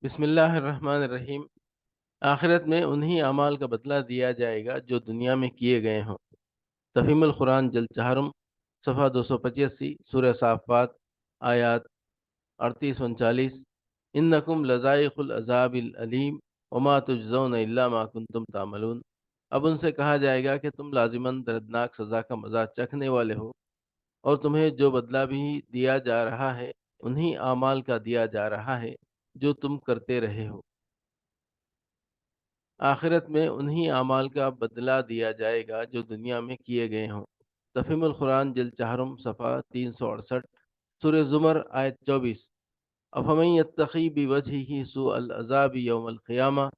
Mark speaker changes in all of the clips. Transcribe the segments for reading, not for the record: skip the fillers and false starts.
Speaker 1: बिस्मिल्लाहिर्रहमानिर्रहीम। आखिरत में उन्हीं अमाल का बदला दिया जाएगा जो दुनिया में किए गए हों। तफहीमुल कुरान जल्द चहारुम सफ़ा 285 सूरह साफ़ात आयात 38-39। इन्नकुम लज़ाइक़ुल अज़ाबिल अलीम वमा तुजज़ौन इल्ला मा कुंतुम तामलून। अब उनसे कहा जाएगा कि तुम लाजिमन दर्दनाक सज़ा का मज़ा चखने वाले हो, और तुम्हें जो बदला भी दिया जा रहा है उन्हीं आमाल का दिया जा रहा है जो तुम करते रहे हो। आखिरत में उन्हीं अमाल का बदला दिया जाएगा जो दुनिया में किए गए हों। तफहीमुल कुरान जिल्द चहारुम सफ़ा 368 सूरह ज़ुमर आयत 24। अफमन यत्तक़ी बिवजहिही सूअल अज़ाबि यौमल क़ियामा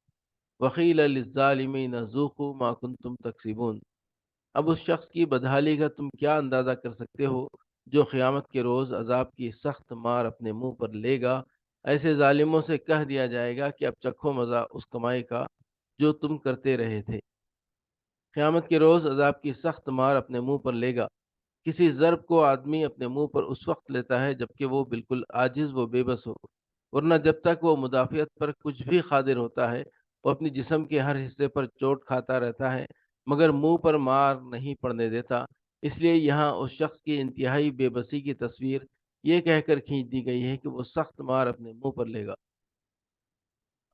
Speaker 1: वक़ील लिज़्ज़ालिमीन ज़ूक़ू मा कुंतुम तक्सिबून। अब उस शख्स की बदहाली का तुम क्या अंदाज़ा कर सकते हो जो क़यामत के रोज़ अज़ाब की सख्त मार अपने मुंह पर लेगा। ऐसे ज़ालिमों से कह दिया जाएगा कि अब चखो मज़ा उस कमाई का जो तुम करते रहे थे। क़यामत के रोज़ अज़ाब की सख्त मार अपने मुंह पर लेगा। किसी ज़र्ब को आदमी अपने मुंह पर उस वक्त लेता है जबकि वो बिल्कुल आजिज़ व बेबस हो, वरना जब तक वो मुदाफ़ियत पर कुछ भी क़ादिर होता है वो अपने जिस्म के हर हिस्से पर चोट खाता रहता है, मगर मुंह पर मार नहीं पड़ने देता। इसलिए यहाँ उस शख्स की इंतहाई बेबसी की तस्वीर ये कहकर खींच दी गई है कि वो सख्त मार अपने मुंह पर लेगा।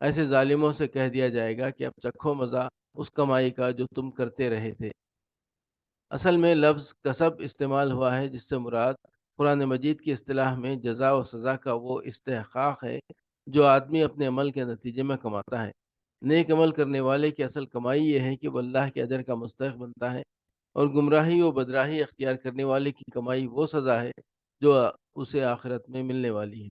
Speaker 1: ऐसे ज़ालिमों से कह दिया जाएगा कि अब चखो मज़ा उस कमाई का जो तुम करते रहे थे। असल में लफ्ज़ कसब इस्तेमाल हुआ है जिससे मुराद कुरान मजीद की इस्तिलाह में जज़ा व सज़ा का वो इस्तेहक़ाक़ है जो आदमी अपने अमल के नतीजे में कमाता है। नेक अमल करने वाले की असल कमाई ये है कि वह अल्लाह के अजर का मुस्तहिक़ बनता है, और गुमराही व बदराही अख्तियार करने वाले की कमाई वो सज़ा है जो उसे आखिरत में मिलने वाली है।